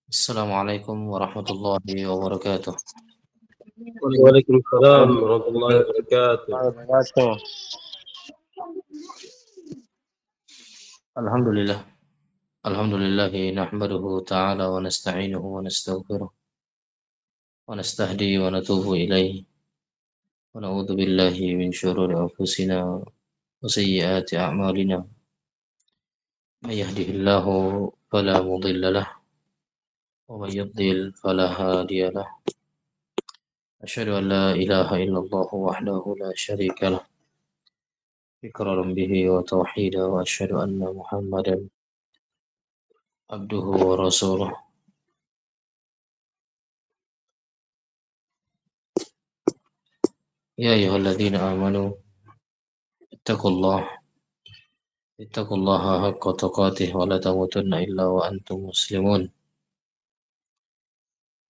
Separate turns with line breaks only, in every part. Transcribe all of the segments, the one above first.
Assalamualaikum warahmatullahi wabarakatuh.
وعليكم السلام ورحمة الله وبركاته.
Alhamdulillah. Alhamdulillahi nahmaduhu ta'ala wa nasta'inuhu wa nastaghfiruh wa nastahdi wa natubu ilayhi wa na'udzu billahi min syururi anfusina wa sayyiati a'malina. May yahdihillahu fala mudilla lah wa may yudlil fala hadiya lah. Asyhadu an la ilaha illallah wahdahu la syarika lah. Iqraran bihi wa tauhida wa asyhadu anna Muhammadan abduhu wa rasuluh. Ya ayyuhalladzina amanu ittaqullah ittaqullaha haqqa tuqatih wa la tamutunna illa wa antum muslimun.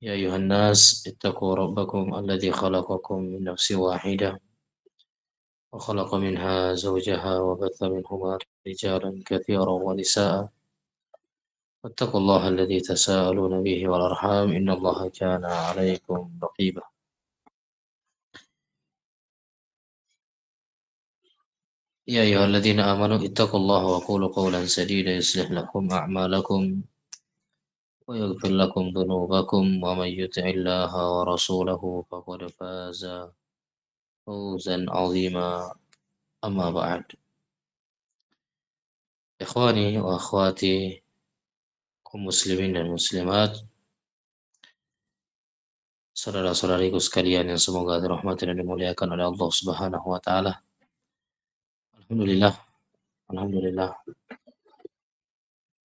Ya ayuhan nas ittaqu rabbakum alladzi khalaqakum min nafsin wahidah wa khalaqa minha zawjaha wa batha minhuma rijalan katsiran wa nisaa'a. Wattaqullaha alladzi tasaaluna bihi wal arham innallaha kana 'alaikum raqiba. Ya ayyuhalladzina amanu ittaqullaha wa qulu qawlan sadida yuslih lakum a'malakum ويغفر لكم ذنوبكم ومن يطع الله ورسوله فقد فاز فوزا عظيما أما بعد. Ikhwani wa akhwati kaum muslimin dan muslimat, saudara-saudariku sekalian yang semoga dirahmati dan dimuliakan oleh Allah Subhanahu wa taala. Alhamdulillah, alhamdulillah.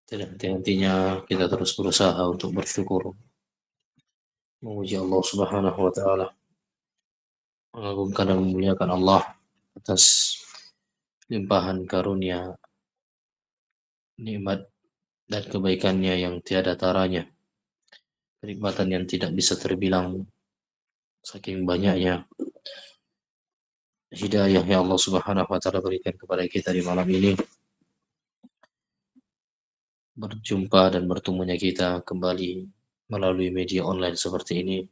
Tidak henti-hentinya kita terus berusaha untuk bersyukur, memuji Allah Subhanahu wa taala, mengagungkan dan memuliakan Allah atas limpahan karunia, nikmat dan kebaikannya yang tiada taranya, kenikmatan yang tidak bisa terbilang saking banyaknya hidayah yang Allah Subhanahu wa taala berikan kepada kita di malam ini. Berjumpa dan bertemunya kita kembali melalui media online seperti ini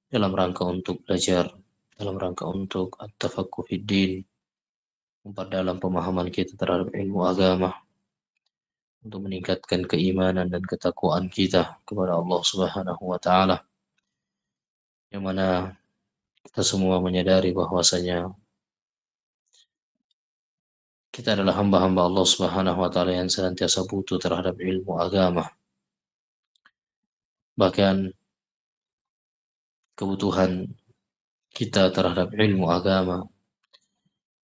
dalam rangka untuk belajar, dalam rangka untuk at-tafaqquh fid din, memperdalam pemahaman kita terhadap ilmu agama, untuk meningkatkan keimanan dan ketakwaan kita kepada Allah Subhanahu wa taala. Yang mana kita semua menyadari bahwasanya kita adalah hamba-hamba Allah Subhanahu wa taala yang senantiasa butuh terhadap ilmu agama. Bahkan kebutuhan kita terhadap ilmu agama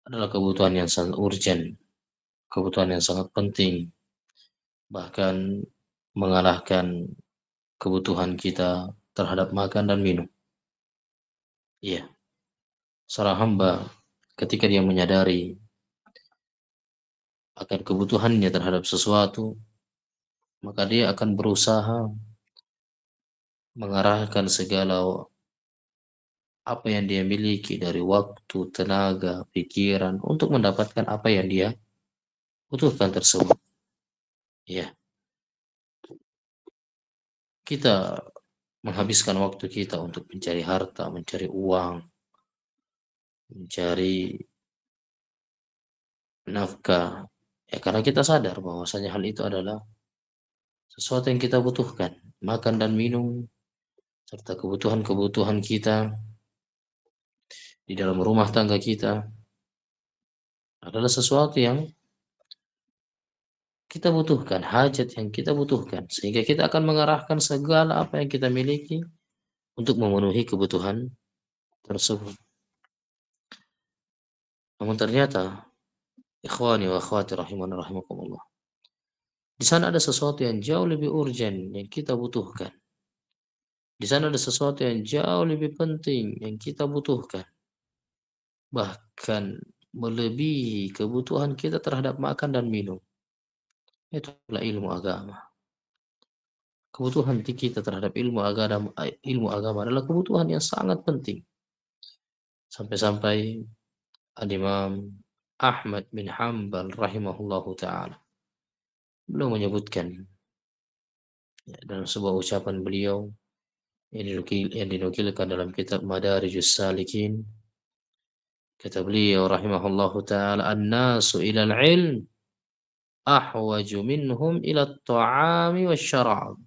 adalah kebutuhan yang sangat urgent, kebutuhan yang sangat penting, bahkan mengalahkan kebutuhan kita terhadap makan dan minum. Iya, seorang hamba ketika dia menyadari akan kebutuhannya terhadap sesuatu, maka dia akan berusaha mengarahkan segala apa yang dia miliki dari waktu, tenaga, pikiran untuk mendapatkan apa yang dia butuhkan tersebut. Ya, kita menghabiskan waktu kita untuk mencari harta, mencari uang, mencari nafkah. Ya, karena kita sadar bahwasanya hal itu adalah sesuatu yang kita butuhkan. Makan dan minum, serta kebutuhan-kebutuhan kita di dalam rumah tangga kita adalah sesuatu yang kita butuhkan, hajat yang kita butuhkan. Sehingga kita akan mengarahkan segala apa yang kita miliki untuk memenuhi kebutuhan tersebut. Namun ternyata, ikhwani wa akhwati rahimani rahimakumullah, di sana ada sesuatu yang jauh lebih urgent yang kita butuhkan. Di sana ada sesuatu yang jauh lebih penting yang kita butuhkan. Bahkan melebihi kebutuhan kita terhadap makan dan minum. Itulah ilmu agama. Kebutuhan kita terhadap ilmu agama adalah kebutuhan yang sangat penting. Sampai-sampai Al-Imam Ahmad bin Hanbal rahimahullahu ta'ala, beliau menyebutkan Ya, dalam sebuah ucapan beliau yang dinukilkan dalam kitab Madarijus Salikin, kata beliau rahimahullahu taala, "An-nasu ilal ilm ahwaju minhum ila at-ta'ami wasyarab."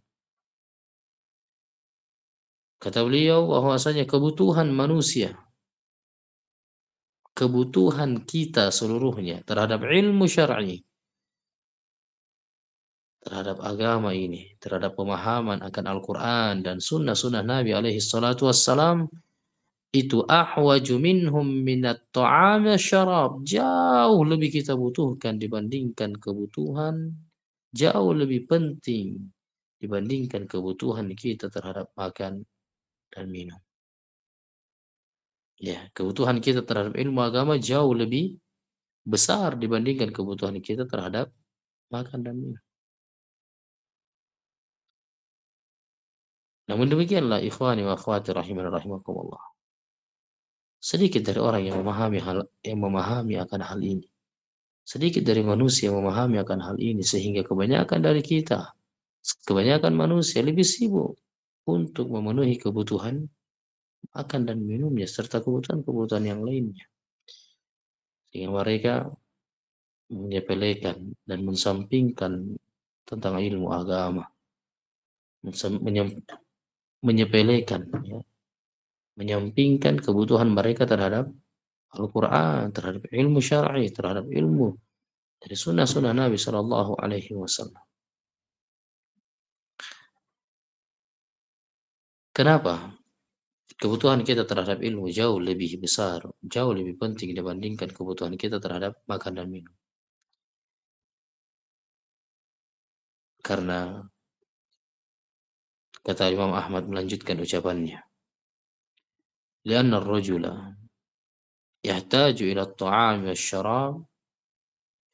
Kata beliau bahwasanya kebutuhan kita seluruhnya terhadap ilmu syar'i, terhadap agama ini, terhadap pemahaman akan Al-Quran dan sunnah-sunnah Nabi alaihi salatu wassalam, itu ahwaju minhum minat ta'am syarab, jauh lebih kita butuhkan dibandingkan kebutuhan, jauh lebih penting dibandingkan kebutuhan kita terhadap makan dan minum. Ya, kebutuhan kita terhadap ilmu agama jauh lebih besar dibandingkan kebutuhan kita terhadap makan dan minum. Namun demikianlah ikhwani wa akhwati rahimani rahimakumullah. Sedikit dari orang yang memahami akan hal ini. Sedikit dari manusia yang memahami akan hal ini, sehingga kebanyakan manusia lebih sibuk untuk memenuhi kebutuhan makan dan minumnya serta kebutuhan-kebutuhan yang lainnya. Sehingga mereka menyepelekan dan mensampingkan tentang ilmu agama, menyepelekan, ya, menyampingkan kebutuhan mereka terhadap Al-Quran, terhadap ilmu syar'i, terhadap ilmu dari sunnah-sunnah Nabi Shallallahu Alaihi Wasallam. Kenapa? Kebutuhan kita terhadap ilmu jauh lebih besar, jauh lebih penting dibandingkan kebutuhan kita terhadap makan dan minum. Karena kata Imam Ahmad melanjutkan ucapannya, "Lianna ar-rajula yahtaju ila at-ta'ami wasyarab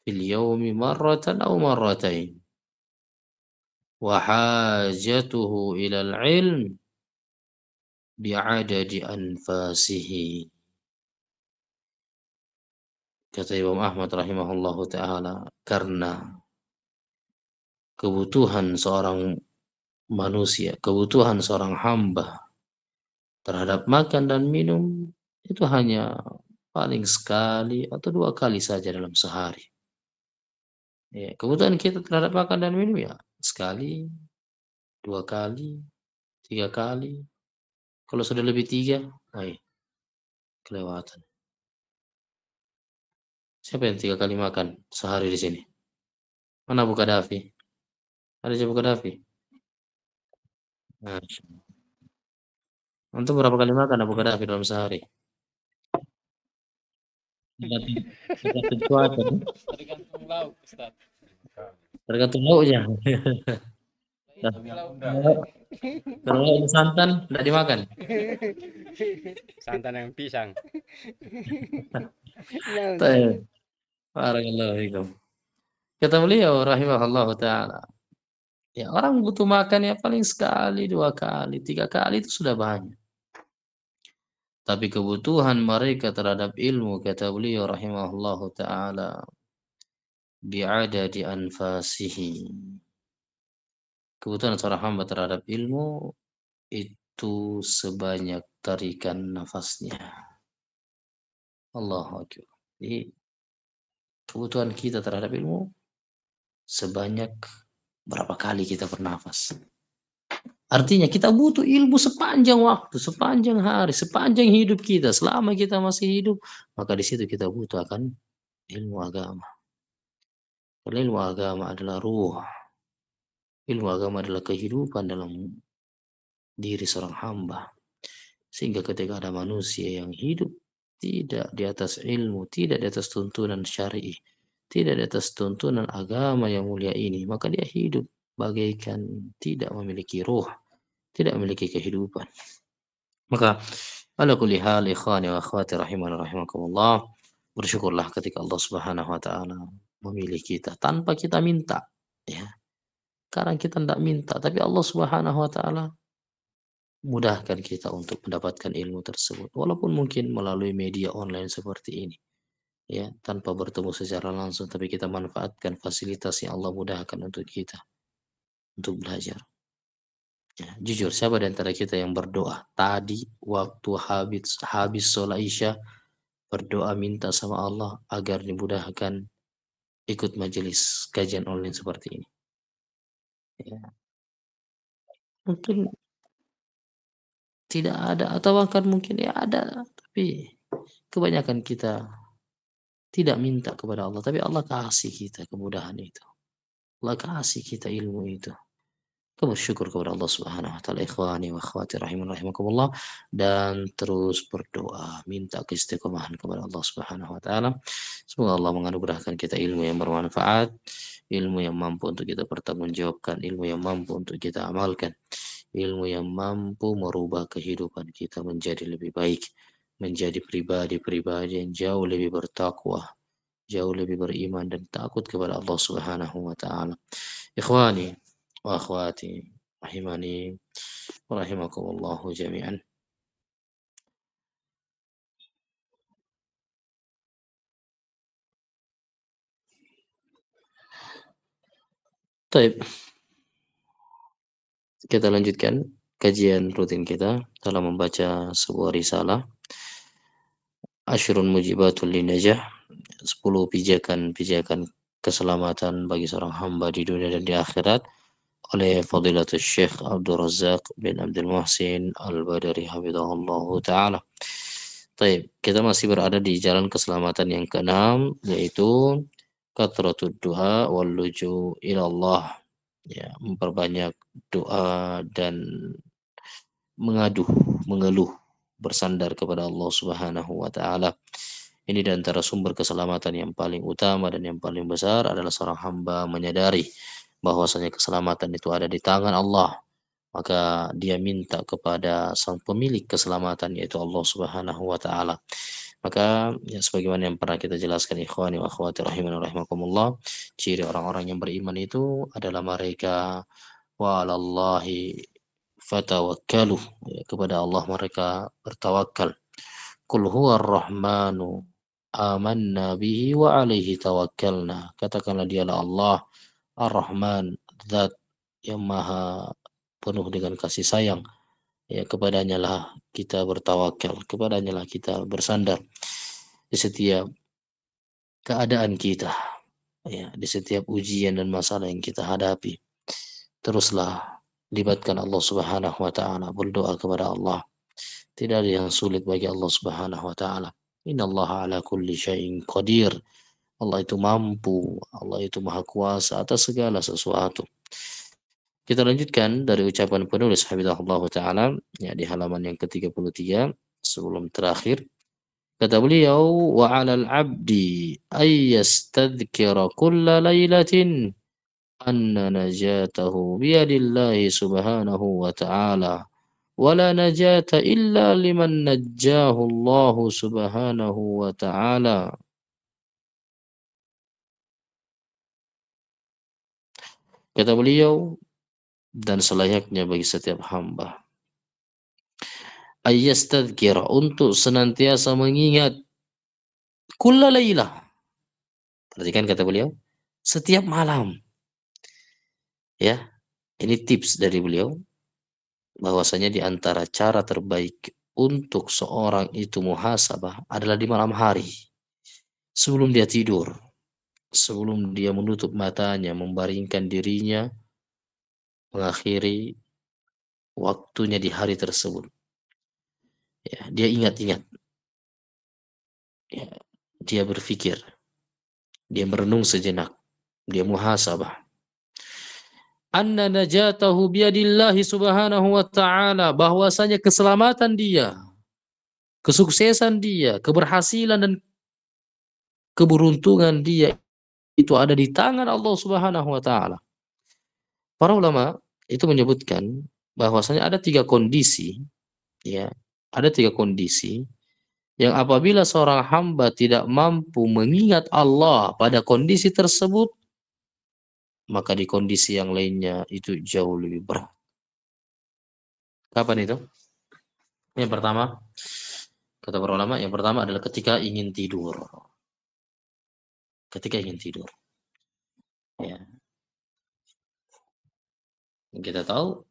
fil yawmi marratan aw marratain, wa hajatuhu ila al-ilm bi'adadi anfasihi." Kata Imam Ahmad rahimahullahu taala, karena kebutuhan seorang manusia, kebutuhan seorang hamba terhadap makan dan minum itu hanya paling sekali atau 2 kali saja dalam sehari. Ya, kebutuhan kita terhadap makan dan minum ya sekali, 2 kali, 3 kali. Kalau sudah lebih 3, kelewatan. Siapa yang 3 kali makan sehari di sini? Mana Abu Qaddafi? Ada Abu Qaddafi? Nah, antum berapa kali makan Abu Qaddafi dalam sehari? Tergantung, tergantung cuaca, kan?
Tergantung lauk, Ustaz.
Tergantung lauknya. Nah, kalau lauk santan tidak dimakan.
Santan yang pisang.
Taib. Barakallahu fikum. Kata beliau rahimahullah taala, ya orang butuh makan ya paling sekali, 2 kali, 3 kali itu sudah banyak. Tapi kebutuhan mereka terhadap ilmu, kata beliau rahimahullah taala, bi'adadi anfasihi. Kebutuhan seorang hamba terhadap ilmu itu sebanyak tarikan nafasnya. Allahu akbar. Jadi kebutuhan kita terhadap ilmu sebanyak berapa kali kita bernafas. Artinya kita butuh ilmu sepanjang waktu, sepanjang hari, sepanjang hidup kita. Selama kita masih hidup, maka di situ kita butuh akan ilmu agama. Karena ilmu agama adalah ruh. Ilmu agama adalah kehidupan dalam diri seorang hamba. Sehingga ketika ada manusia yang hidup tidak di atas ilmu, tidak di atas tuntunan syar'i, tidak di atas tuntunan agama yang mulia ini, maka dia hidup bagaikan tidak memiliki ruh, tidak memiliki kehidupan. Maka ala kulli hal ikhwani wa akhwati rahimani rahimakumullah, bersyukurlah ketika Allah Subhanahu wa taala memilih kita tanpa kita minta, ya. Karena kita tidak minta, tapi Allah Subhanahu wa taala mudahkan kita untuk mendapatkan ilmu tersebut, walaupun mungkin melalui media online seperti ini, ya, tanpa bertemu secara langsung, tapi kita manfaatkan fasilitas yang Allah mudahkan untuk kita untuk belajar. Ya, jujur, siapa di antara kita yang berdoa tadi waktu habis sholat Isya berdoa minta sama Allah agar dimudahkan ikut majelis kajian online seperti ini? Ya, mungkin tidak ada atau bahkan mungkin ya ada, tapi kebanyakan kita tidak minta kepada Allah, tapi Allah kasih kita kemudahan itu. Allah kasih kita ilmu itu. Kita bersyukur kepada Allah Subhanahu wa taala, ikhwani wa akhwati rahimakumullah, dan terus berdoa minta keistiqomahan kepada Allah Subhanahu wa taala. Semoga Allah menganugerahkan kita ilmu yang bermanfaat, ilmu yang mampu untuk kita pertanggungjawabkan, ilmu yang mampu untuk kita amalkan, ilmu yang mampu merubah kehidupan kita menjadi lebih baik, menjadi pribadi-pribadi yang jauh lebih bertakwa, jauh lebih beriman dan takut kepada Allah Subhanahu wa taala. Ikhwani wa akhwati rahimani wa rahimakumullah jami'an. Baik, kita lanjutkan kajian rutin kita dalam membaca sebuah risalah Asyrun Mujibatul Linajah, 10 pijakan-pijakan keselamatan bagi seorang hamba di dunia dan di akhirat, oleh Fadilatul Syekh Abdul Razak bin Abdul Muhsin Al-Badari hafizahullah taala. Baik, kita masih berada di jalan keselamatan yang keenam, yaitu kathratud du'a wal luju ilallah. Ya, memperbanyak doa dan mengaduh, mengeluh, bersandar kepada Allah Subhanahu wa taala. Ini di antara sumber keselamatan yang paling utama dan yang paling besar adalah seorang hamba menyadari bahwasanya keselamatan itu ada di tangan Allah, maka dia minta kepada sang pemilik keselamatan yaitu Allah Subhanahu wa taala. Maka ya sebagaimana yang pernah kita jelaskan ikhwani wa akhwati rahimani wa rahimakumullah, ciri orang-orang yang beriman itu adalah mereka wa 'alallahi fatawakkalu, ya, kepada Allah mereka bertawakal. Qul huwar rahmanu amanna bihi wa alaihi tawakkalna. Katakanlah dialah Allah Ar-Rahman, zat yang maha penuh dengan kasih sayang. Ya, kepadanya lah kita bertawakal, kepadanya lah kita bersandar di setiap keadaan kita, ya, di setiap ujian dan masalah yang kita hadapi. Teruslah libatkan Allah Subhanahu wa taala, berdoa kepada Allah. Tidak ada yang sulit bagi Allah Subhanahu wa taala. Innallaha ala kulli syai'in qadir. Allah itu mampu, Allah itu maha kuasa atas segala sesuatu. Kita lanjutkan dari ucapan penulis hafizahullah taala, ya, di halaman yang ke-33 sebelum terakhir. Kata beliau, wa 'alal 'abdi ay yastadhkira kulla lailatin anna najatahu biyadillahi subhanahu wa ta'ala. Wala najata illa liman najjahu Allah subhanahu wa ta'ala. Kata beliau, dan selayaknya bagi setiap hamba ayyastadhkira, untuk senantiasa mengingat, kulla laylah. Perhatikan kata beliau, setiap malam. Ya, ini tips dari beliau bahwasanya di antara cara terbaik untuk seorang itu muhasabah adalah di malam hari. Sebelum dia tidur, sebelum dia menutup matanya, membaringkan dirinya, mengakhiri waktunya di hari tersebut. Ya, dia ingat-ingat. Ya, dia berpikir, dia merenung sejenak, dia muhasabah. Anna najatahu biyadillahi subhanahu wa ta'ala, bahwasanya keselamatan dia, kesuksesan dia, keberhasilan dan keberuntungan dia itu ada di tangan Allah Subhanahu wa taala. Para ulama itu menyebutkan bahwasanya ada 3 kondisi, ya. Ada 3 kondisi yang apabila seorang hamba tidak mampu mengingat Allah pada kondisi tersebut, maka di kondisi yang lainnya itu jauh lebih berat. Kapan itu? Yang pertama, kata para ulama, yang pertama adalah ketika ingin tidur. Ketika ingin tidur. Ya. Kita tahu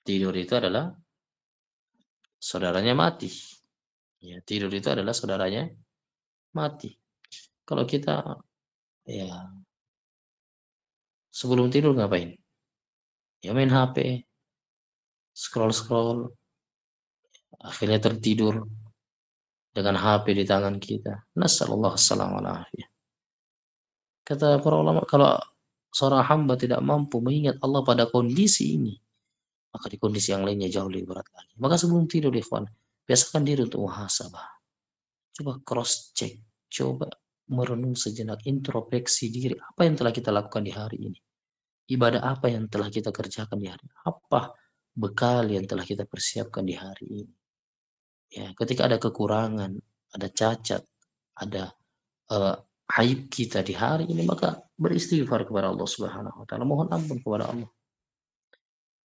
Tidur itu adalah saudaranya mati. Ya, tidur itu adalah saudaranya mati. Kalau kita ya sebelum tidur ngapain? Ya main HP, scroll-scroll, akhirnya tertidur dengan HP di tangan kita. Nasallallahu alaihi. Kata para ulama, kalau seorang hamba tidak mampu mengingat Allah pada kondisi ini, maka di kondisi yang lainnya jauh lebih berat lagi. Maka sebelum tidur, ikhwan, biasakan diri untuk muhasabah. Coba cross check, coba merenung sejenak, introspeksi diri. Apa yang telah kita lakukan di hari ini? Ibadah apa yang telah kita kerjakan di hari ini? Apa bekal yang telah kita persiapkan di hari ini? Ya, ketika ada kekurangan, ada cacat, ada eh, aib kita di hari ini, maka beristighfar kepada Allah Subhanahu wa taala, mohon ampun kepada Allah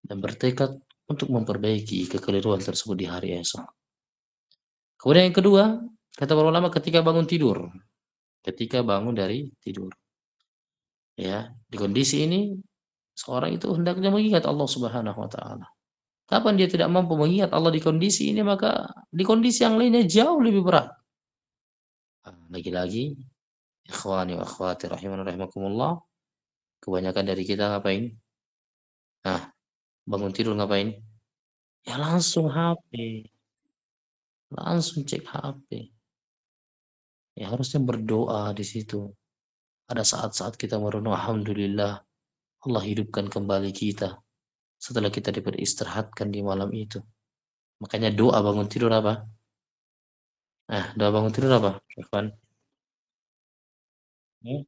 dan bertekad untuk memperbaiki kekeliruan tersebut di hari esok. Kemudian yang kedua, kata para ulama ketika bangun tidur, ketika bangun dari tidur. Ya, di kondisi ini seorang itu hendaknya mengingat Allah Subhanahu wa taala. Kapan dia tidak mampu mengingat Allah di kondisi ini, maka di kondisi yang lainnya jauh lebih berat. Lagi-lagi, ikhwani wa akhwati rahimani rahimakumullah, kebanyakan dari kita ngapain? Nah, bangun tidur ngapain? Ya langsung HP, langsung cek HP. Ya harusnya berdoa di situ. Ada saat-saat kita merenung, alhamdulillah, Allah hidupkan kembali kita setelah kita diperistirahatkan di malam itu. Makanya doa bangun tidur apa? Nah, doa bangun tidur apa, Irfan? Hmm?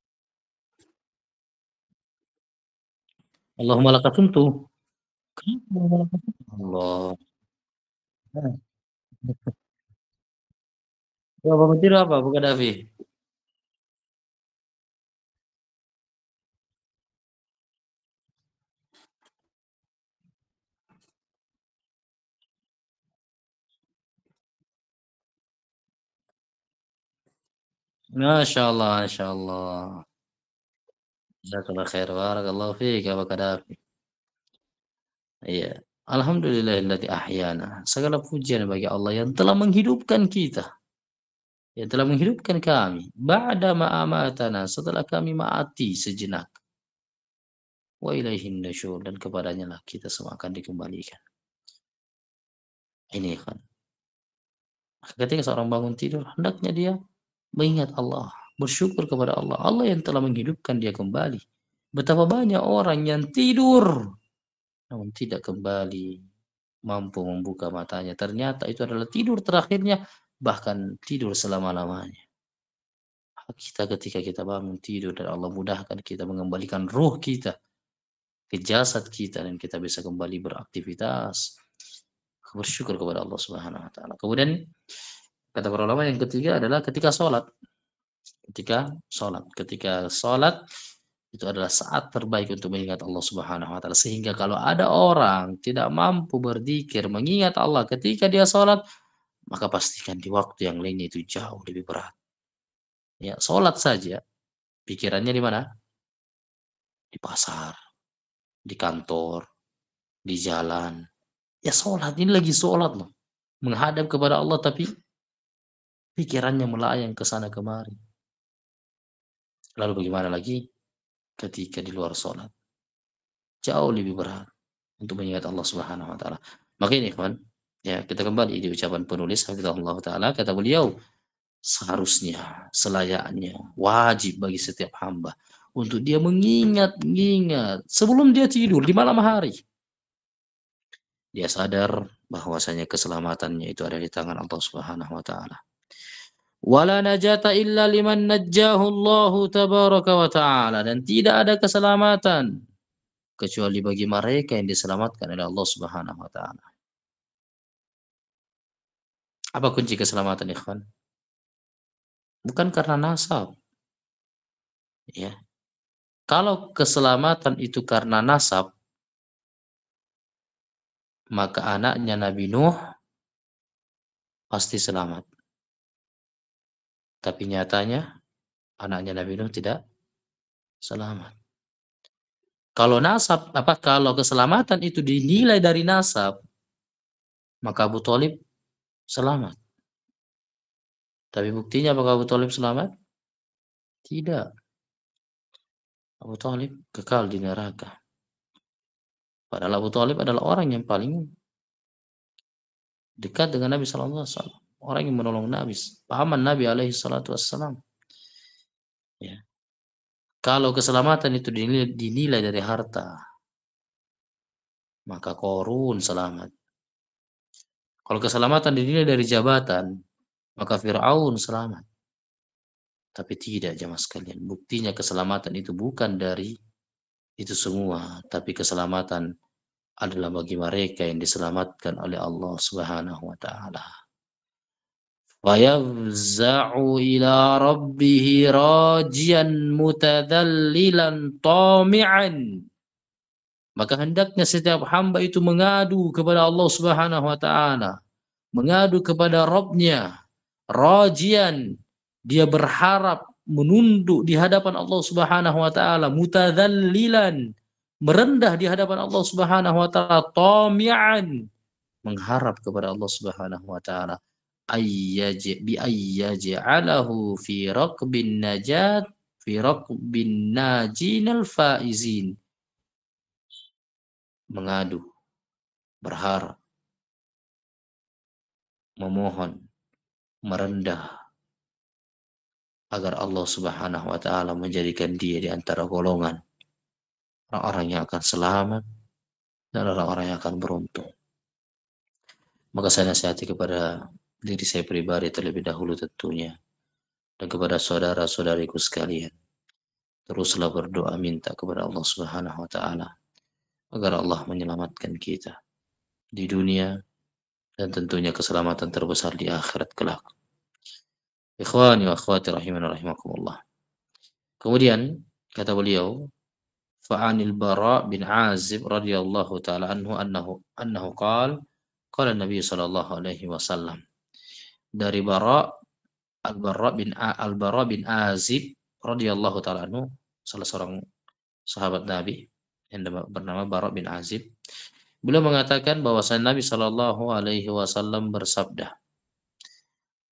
Allahumma laka sumtu. Kenapa Allahumma laka sumtu? Allah. Nah, doa bangun tidur apa, bukan Davi? Masya Allah, Masya Allah. Jazakallah khair. Barakallahu fiik, ya Pak Davi. Iya. Alhamdulillahilladzi ahyana. Segala pujian bagi Allah yang telah menghidupkan kita. Yang telah menghidupkan kami. Ba'da ma'amatana. Setelah kami mati sejenak. Wa ilaihin nasyur. Dan kepadanya lah kita semua akan dikembalikan. Ini kan. Ketika seorang bangun tidur, hendaknya dia mengingat Allah. Bersyukur kepada Allah. Allah yang telah menghidupkan dia kembali. Betapa banyak orang yang tidur. Namun tidak kembali mampu membuka matanya. Ternyata itu adalah tidur terakhirnya, bahkan tidur selama-lamanya. Kita ketika kita bangun tidur dan Allah mudahkan kita mengembalikan ruh kita ke jasad kita dan kita bisa kembali beraktivitas. Bersyukur kepada Allah Subhanahu wa taala. Kemudian kata para ulama yang ketiga adalah ketika sholat. Ketika sholat itu adalah saat terbaik untuk mengingat Allah Subhanahu wa taala. Sehingga kalau ada orang tidak mampu berzikir, mengingat Allah ketika dia sholat, maka pastikan di waktu yang lainnya itu jauh lebih berat. Ya, sholat saja, pikirannya di mana? Di pasar, di kantor, di jalan. Ya sholat, ini lagi sholat loh. Menghadap kepada Allah tapi pikirannya melayang ke sana kemari. Lalu bagaimana lagi ketika di luar sholat? Jauh lebih berat untuk mengingat Allah Subhanahu wa taala. Maka ini kawan, ya kita kembali di ucapan penulis hafizahullah taala, kata beliau, seharusnya, selayaknya, wajib bagi setiap hamba untuk dia mengingat-ingat sebelum dia tidur di malam hari. Dia sadar bahwasanya keselamatannya itu ada di tangan Allah Subhanahu wa taala. Wala najata illa liman najjahu Allah tabaraka wa taala, dan tidak ada keselamatan kecuali bagi mereka yang diselamatkan oleh Allah Subhanahu wa taala. Apa kunci keselamatan, ikhwan? Bukan karena nasab, ya. Kalau keselamatan itu karena nasab, maka anaknya Nabi Nuh pasti selamat. Tapi nyatanya anaknya Nabi Nuh tidak selamat. Kalau keselamatan itu dinilai dari nasab, maka Abu Thalib selamat. Tapi buktinya apakah Abu Thalib selamat? Tidak. Abu Thalib kekal di neraka. Padahal Abu Thalib adalah orang yang paling dekat dengan Nabi Sallallahu Alaihi Wasallam, orang yang menolong Nabi, paman Nabi Alaihi Salatu Wassalam. Ya. Kalau keselamatan itu dinilai dari harta, maka Qarun selamat. Kalau keselamatan dinilai dari jabatan, maka Fir'aun selamat. Tapi tidak, jemaah sekalian. Buktinya keselamatan itu bukan dari itu semua, tapi keselamatan adalah bagi mereka yang diselamatkan oleh Allah Subhanahu wa taala. Wayafza'u ila rabbih rajian mutadallilan tami'an. Maka hendaknya setiap hamba itu mengadu kepada Allah Subhanahu wa taala, mengadu kepada Rabb-Nya, rajian, dia berharap menunduk di hadapan Allah Subhanahu wa taala, mutadallilan, merendah di hadapan Allah Subhanahu wa taala, tami'an, mengharap kepada Allah Subhanahu wa taala ayyaj'alahu fi raqbin najat fi raqbin najinal faizin. Mengadu, berharap, memohon, merendah agar Allah Subhanahu wa taala menjadikan dia di antara golongan orang-orang yang akan selamat dan orang-orang yang akan beruntung. Maka saya nasihati kepada diri saya pribadi terlebih dahulu tentunya, dan kepada saudara-saudariku sekalian, teruslah berdoa minta kepada Allah Subhanahu wa taala agar Allah menyelamatkan kita di dunia dan tentunya keselamatan terbesar di akhirat kelak. Ikhwani wa akhwati rahimani rahimakumullah. Kemudian kata beliau, fa'anil Bara bin Azib radhiyallahu taala annahu qala Nabi sallallahu alaihi wasallam. Dari Al-Bara bin Azib radhiyallahu taala anhu, salah seorang sahabat Nabi yang bernama Bara bin Azib. Beliau mengatakan bahwasanya Nabi sallallahu alaihi wasallam bersabda,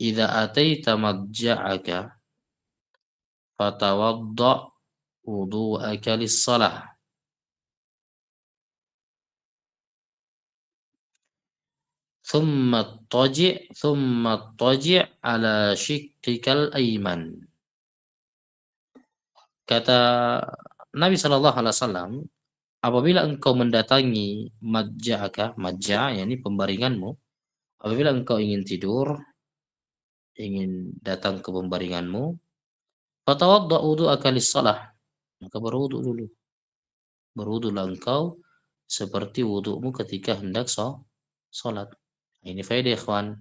"Idza ataita madja'aka fatawadda wudu'aka lis-shalah." Thumma taji' ala shiqqikal ayman. Kata Nabi sallallahu alaihi wasallam, apabila engkau mendatangi madja'aka, madja' yakni pembaringanmu, apabila engkau ingin tidur, ingin datang ke pembaringanmu, fatawadda wudu'aka lis-shalah, maka berwudu dulu. Berwudulah engkau seperti wudu'mu ketika hendak salat. Ini faedah ikhwan.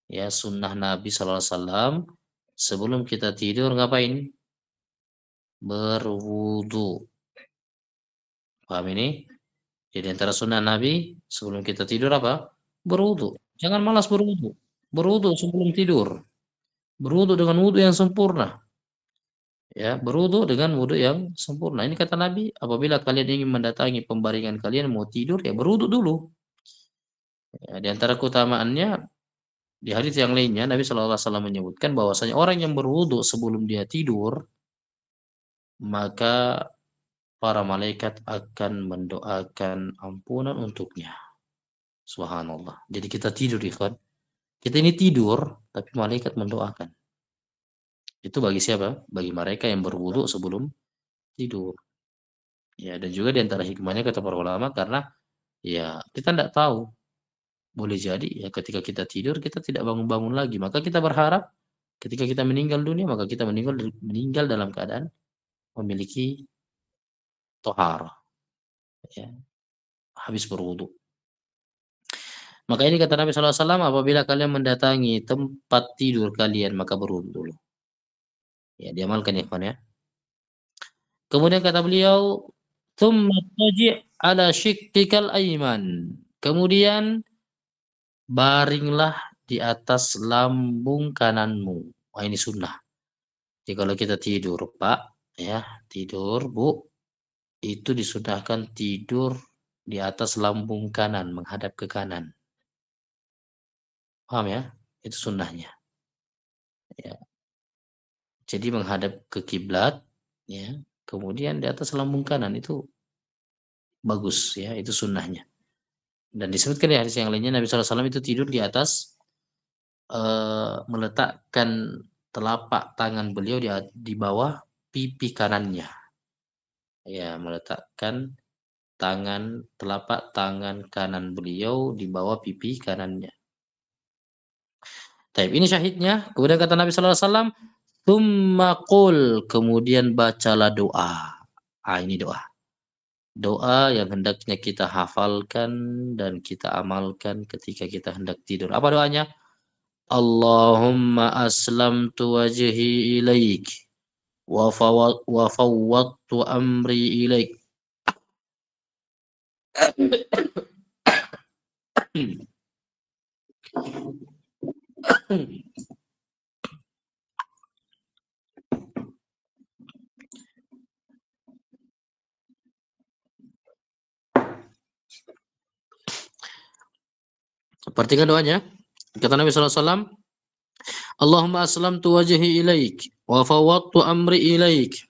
Ya, sunnah Nabi sallallahu alaihi wasallam sebelum kita tidur ngapain? Berwudu. Paham ini? Jadi antara sunnah Nabi sebelum kita tidur apa? Berwudu. Jangan malas berwudu. Berwudu sebelum tidur. Berwudu dengan wudu yang sempurna. Ya, berwudu dengan wudu yang sempurna. Ini kata Nabi, apabila kalian ingin mendatangi pembaringan kalian mau tidur, ya berwudu dulu. Ya, di antara keutamaannya, di hadis yang lainnya Nabi Shallallahu Alaihi Wasallam menyebutkan bahwasanya orang yang berwudu sebelum dia tidur, maka para malaikat akan mendoakan ampunan untuknya. Subhanallah. Jadi kita tidur, ikhwan. Kita ini tidur, tapi malaikat mendoakan. Itu bagi siapa? Bagi mereka yang berwudu sebelum tidur. Ya, dan juga di antara hikmahnya kata para ulama, karena ya kita tidak tahu. Boleh jadi ya ketika kita tidur kita tidak bangun-bangun lagi, maka kita berharap ketika kita meninggal dunia maka kita meninggal dalam keadaan memiliki tohar, ya, habis berwudu. Maka ini kata Nabi SAW, apabila kalian mendatangi tempat tidur kalian maka berwudu dulu. Ya, diamalkan ya kawan ya. Kemudian kata beliau, "Tsumma taji' ala shiqqikal ayman." Kemudian baringlah di atas lambung kananmu. Wah, ini sunnah. Jadi kalau kita tidur, Pak, ya, tidur, Bu, itu disunahkan tidur di atas lambung kanan, menghadap ke kanan. Paham ya? Itu sunnahnya. Ya. Jadi menghadap ke kiblat, ya. Kemudian di atas lambung kanan itu bagus, ya. Itu sunnahnya. Dan disebutkan di hadis yang lainnya Nabi SAW itu tidur di atas meletakkan telapak tangan beliau di bawah pipi kanannya. Ya, meletakkan telapak tangan kanan beliau di bawah pipi kanannya. Taib, ini syahidnya. Kemudian kata Nabi sallallahu alaihi wasallam, "Tsumma qul", kemudian bacalah doa. Ini doa. Doa yang hendaknya kita hafalkan dan kita amalkan ketika kita hendak tidur. Apa doanya? Allahumma aslamtu wajhi ilaik wa fawwadtu amri ilaik. Perhatikan doanya. Kata Nabi sallallahu alaihi wasallam, Allahumma aslamtu wajhi ilaik wa fawwadtu amri ilaik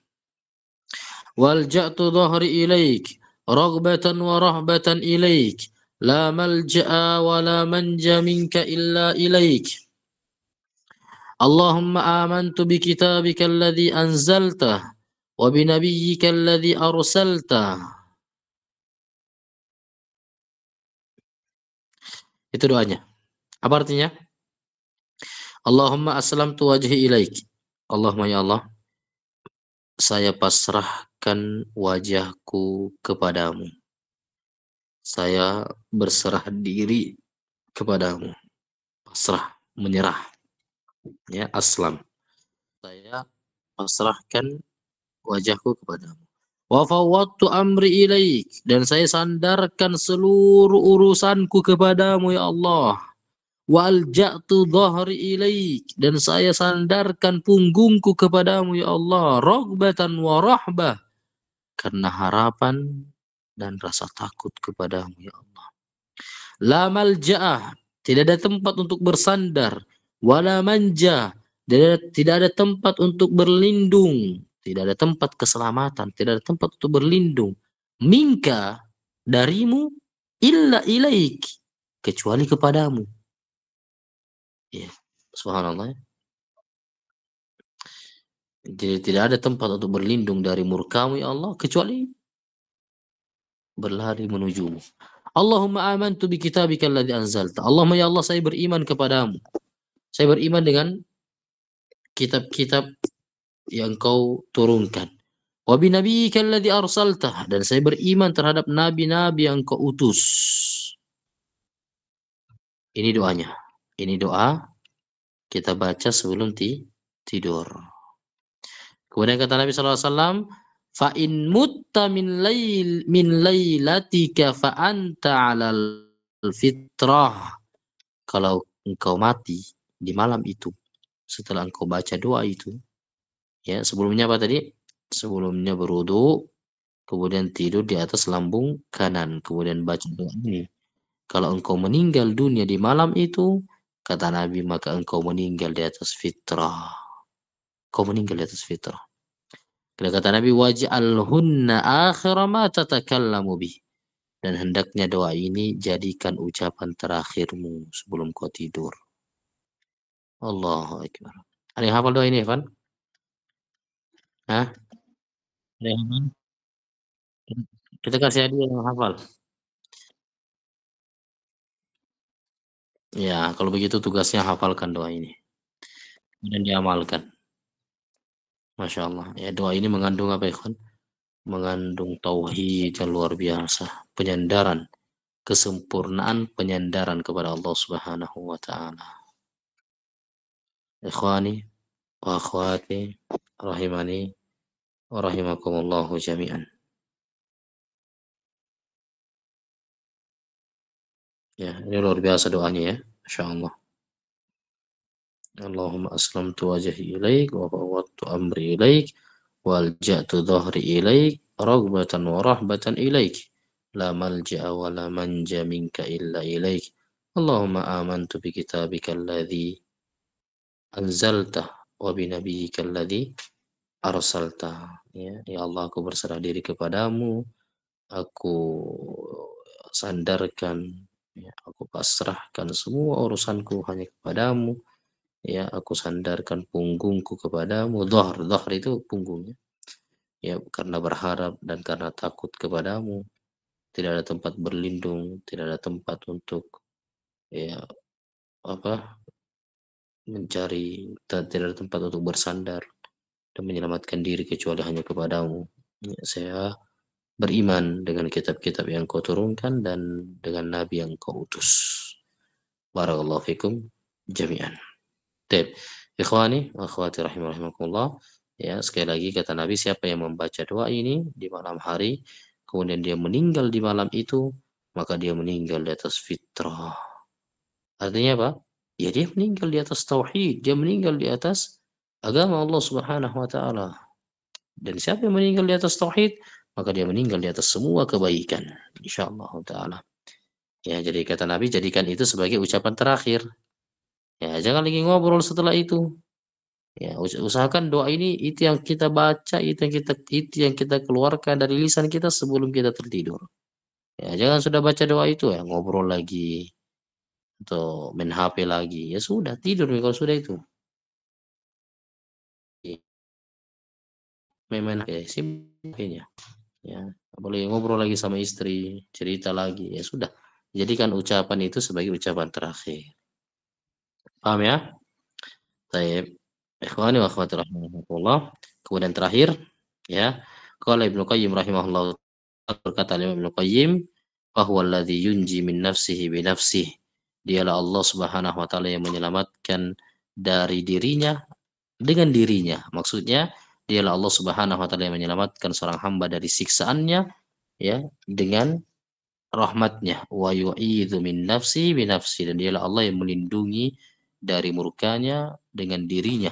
walja'tu dhahri ilaik raghbatan wa rahbatan ilaik la malja'a wa la manja minka illa ilaik. Allahumma amantu bi kitabika alladhi anzalta wa bi nabiyyika alladhi arsalta. Itu doanya. Apa artinya? Allahumma aslamtu wajhi ilaik. Allahumma ya Allah, saya pasrahkan wajahku kepadamu. Saya berserah diri kepadamu. Pasrah, menyerah. Ya, aslam. Saya pasrahkan wajahku kepadamu. Wa fawwadtu amri ilaik, dan saya sandarkan seluruh urusanku kepadamu ya Allah. Wa alja'tu dhahri ilaik, dan saya sandarkan punggungku kepadamu ya Allah. Raghbatan wa rahbah, karena harapan dan rasa takut kepadamu ya Allah. La malja'ah, tidak ada tempat untuk bersandar. Wala manja, tidak ada tempat untuk berlindung. Tidak ada tempat keselamatan, tidak ada tempat untuk berlindung. Minka, darimu, illa ilaik, kecuali kepadamu. Ya, subhanallah. Jadi tidak ada tempat untuk berlindung dari murkamu ya Allah, kecuali berlari menujumu. Allahumma amantu bi kitabika alladhi anzalta. Allahumma ya Allah, saya beriman kepadamu. Saya beriman dengan kitab-kitab yang kau turunkan. Wa bi nabiyyika alladhi arsalta, dan saya beriman terhadap nabi-nabi yang kau utus. Ini doanya. Ini doa kita baca sebelum tidur. Kemudian kata Nabi sallallahu alaihi wasallam, fa in mutta min lailatika fa anta 'alal fitrah. Kalau engkau mati di malam itu setelah engkau baca doa itu, ya, sebelumnya apa tadi? Sebelumnya berwudu, kemudian tidur di atas lambung kanan, kemudian baca doa ini. Kalau engkau meninggal dunia di malam itu, kata Nabi, maka engkau meninggal di atas fitrah. Kau meninggal di atas fitrah. Kata Nabi, waj'alhunna akhira ma tatakallamu bih. Dan hendaknya doa ini jadikan ucapan terakhirmu sebelum kau tidur. Allahu Akbar. Ada yang hafal doa ini, Evan? Hah? Ada yang hafal? Kita kasih hadiah yang hafal. Ya, kalau begitu tugasnya hafalkan doa ini. Dan diamalkan. Masya Allah. Ya, doa ini mengandung apa, Ikhwan? Mengandung tauhid yang luar biasa. Penyandaran. Kesempurnaan penyandaran kepada Allah Subhanahu wa Ta'ala. Ikhwani wa akhwati rahimani wa rahimakumullahu jami'an. Ya, ini luar biasa doanya ya, Masya Allah. Allahumma aslamtu wajhi ilaik wa fawwadtu amri ilaik wa alja'tu dhahri ilaik raghbatan wa rahbatan ilaik, la malja'a wa la manja minka illa ilaik. Allahumma amantu bi kitabika alladhi anzalta wa bi nabiyyika alladhi arsalta. Ya Allah, aku berserah diri kepadamu, aku sandarkan, ya, aku pasrahkan semua urusanku hanya kepadamu. Ya, aku sandarkan punggungku kepadamu. Dhahr itu punggungnya. Ya, karena berharap dan karena takut kepadamu. Tidak ada tempat berlindung, tidak ada tempat untuk ya mencari, tidak ada tempat untuk bersandar dan menyelamatkan diri kecuali hanya kepadamu. Ya, saya beriman dengan kitab-kitab yang kau turunkan dan dengan nabi yang kau utus. Barakallahu fikum jami'an. Baik, ikhwani wa akhwati rahimakumullah. Ya, sekali lagi kata Nabi, siapa yang membaca doa ini di malam hari, kemudian dia meninggal di malam itu, maka dia meninggal di atas fitrah. Artinya apa? Ya, dia meninggal di atas tauhid, dia meninggal di atas agama Allah Subhanahu wa taala. Dan siapa yang meninggal di atas tauhid, maka dia meninggal di atas semua kebaikan, insyaallah taala. Ya, jadi kata Nabi, jadikan itu sebagai ucapan terakhir. Ya, jangan lagi ngobrol setelah itu. Ya, usahakan doa ini itu yang kita baca, itu yang kita keluarkan dari lisan kita sebelum kita tertidur. Ya, jangan sudah baca doa itu ya ngobrol lagi atau main HP lagi. Ya sudah, tidur nih kalau sudah itu. Main HP simpelnya. Ya, boleh ngobrol lagi sama istri, cerita lagi. Ya sudah. Jadikan ucapan itu sebagai ucapan terakhir. Paham ya? Baik. Ikhwani wa akhwati rahimahullah. Kemudian terakhir ya, qala Ibnu Qayyim rahimahullah, berkata Ibnu Qayyim, "Fahuwa alladzi yunji min nafsihi bi nafsihi." Dialah Allah Subhanahu wa taala yang menyelamatkan dari dirinya dengan dirinya. Maksudnya dialah Allah Subhanahu wa taala yang menyelamatkan seorang hamba dari siksaannya ya dengan rahmatnya. Wa yu'idzu min nafsi bi nafsi, dan dialah Allah yang melindungi dari murkanya dengan dirinya.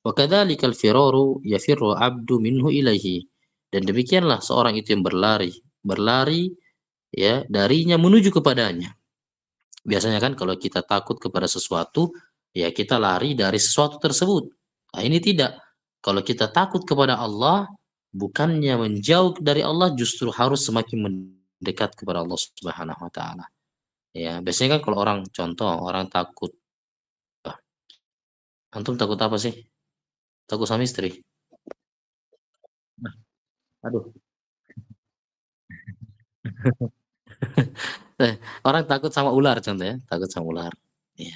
Wa kadzalikal firaru yafirru 'abdu minhu ilaihi. Dan demikianlah seorang itu yang berlari ya darinya menuju kepadanya. Biasanya kan kalau kita takut kepada sesuatu, ya kita lari dari sesuatu tersebut. Nah, ini tidak. Kalau kita takut kepada Allah, bukannya menjauh dari Allah, justru harus semakin mendekat kepada Allah Subhanahu wa taala. Ya, biasanya kan kalau orang takut, antum takut apa sih? Takut sama istri? Nah, aduh. Orang takut sama ular contoh ya, takut sama ular. Ya.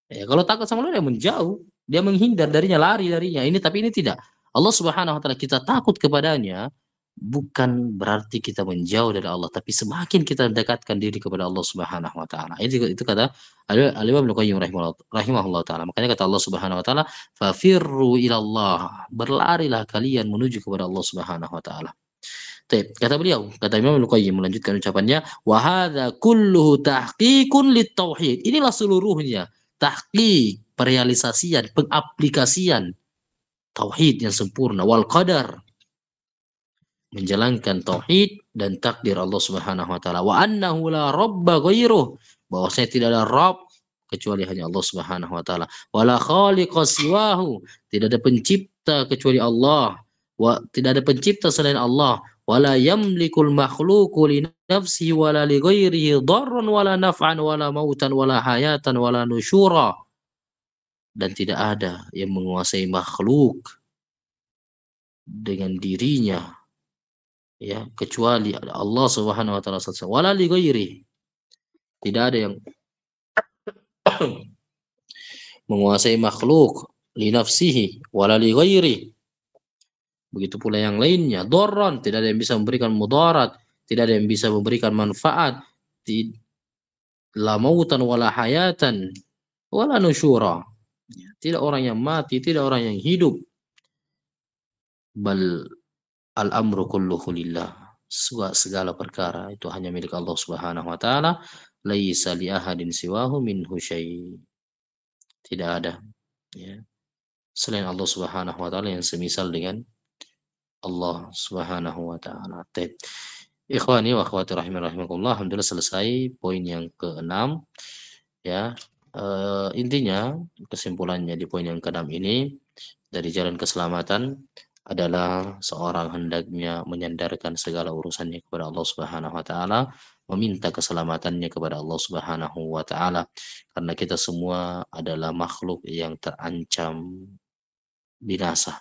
Ya, kalau takut sama ular ya menjauh, dia menghindar darinya, lari darinya. Tapi ini tidak. Allah Subhanahu wa taala kita takut kepadanya bukan berarti kita menjauh dari Allah, tapi semakin kita dekatkan diri kepada Allah Subhanahu wa taala. Itu kata Al-Imam Ibnu Qayyim rahimahullah taala. Makanya kata Allah Subhanahu wa taala, "Fafirru ilallah." Berlarilah kalian menuju kepada Allah Subhanahu wa taala. Kata beliau, kata Imam Ibnu Qayyim melanjutkan ucapannya, wa hadza kulluhu tahqiqun lit-tauhid. Inilah seluruhnya tahqiq, perealisasian, pengaplikasian tauhid yang sempurna, wal qadar, menjalankan tauhid dan takdir Allah Subhanahu wa taala, wa annahu la rabba ghairuh, bahwasanya tidak ada rabb kecuali hanya Allah Subhanahu wa taala, wala khaliqa siwahu, tidak ada pencipta kecuali Allah, tidak ada pencipta selain Allah, wala yamlikul makhluqu li nafsihi wala li ghairihi dharran wala naf'an wala mautan wala hayatan wala nusyura, dan tidak ada yang menguasai makhluk dengan dirinya ya kecuali Allah Subhanahu wa taala saja, wala li ghairi, tidak ada yang menguasai makhluk li nafsihi wala li ghairi, begitu pula yang lainnya, dharran, tidak ada yang bisa memberikan mudarat, tidak ada yang bisa memberikan manfaat, la mautan wala hayatan wala nusyura, tidak orang yang mati, tidak orang yang hidup, bal al-amru kulluhu lillah, segala perkara itu hanya milik Allah Subhanahu wa taala, laisa li ahadin siwahu minhu syai', tidak ada ya selain Allah Subhanahu wa taala yang semisal dengan Allah Subhanahu wa taala. Baik. Ikhwani wa akhwati rahimani rahimakumullah, alhamdulillah selesai poin yang ke-6 ya. Intinya kesimpulannya di poin yang ke-6 ini, dari jalan keselamatan adalah seorang hendaknya menyandarkan segala urusannya kepada Allah Subhanahu wa taala, meminta keselamatannya kepada Allah Subhanahu wa taala, karena kita semua adalah makhluk yang terancam binasa.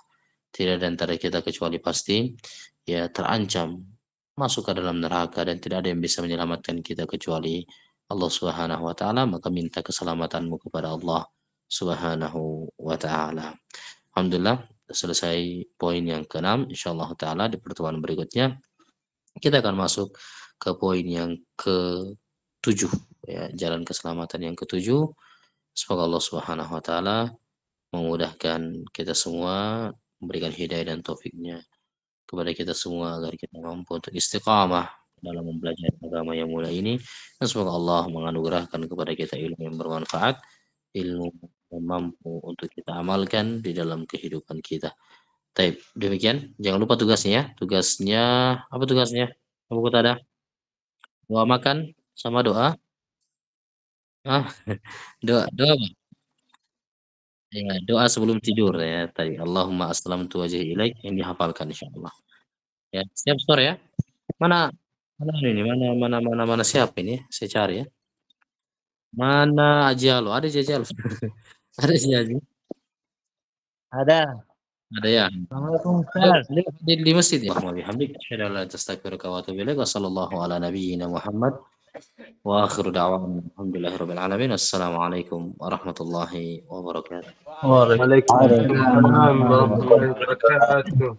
Tidak ada antara kita kecuali pasti ya terancam masuk ke dalam neraka, dan tidak ada yang bisa menyelamatkan kita kecuali Allah Subhanahu wa taala. Maka minta keselamatanmu kepada Allah Subhanahu wa taala. Alhamdulillah selesai poin yang ke-6. Insyaallah taala di pertemuan berikutnya kita akan masuk ke poin yang ke-7 ya, jalan keselamatan yang ke-7. Semoga Allah Subhanahu wa taala memudahkan kita semua, memberikan hidayah dan taufiknya kepada kita semua agar kita mampu untuk istiqamah dalam mempelajari agama yang mulia ini, dan semoga Allah menganugerahkan kepada kita ilmu yang bermanfaat, ilmu yang mampu untuk kita amalkan di dalam kehidupan kita. Baik, demikian. Jangan lupa tugasnya ya. Tugasnya apa tugasnya? Abu Qatadah? Doa makan sama doa. Doa doa apa? Ya, doa sebelum tidur ya tadi. Allahumma aslamtu wajhi ilaik, yang dihafalkan insyaallah. Ya, siap sore ya. Mana ini? Mana siapa ini? Saya cari ya. Mana Ajalo? Ada Jajalo. Ada Jajalo.
Ada.
Ada ya.
Assalamualaikum Ustaz.
Di masjid ya. Bihamdik asyhadu an la ilaha illa anta astaghfiruka wa atubu ilaik. Wassallallahu ala nabiyyina Muhammad wa akhiru da'wana alhamdulillahirabbil alamin. Assalamualaikum warahmatullahi wabarakatuh.
وعليكم السلام ورحمة الله وبركاته.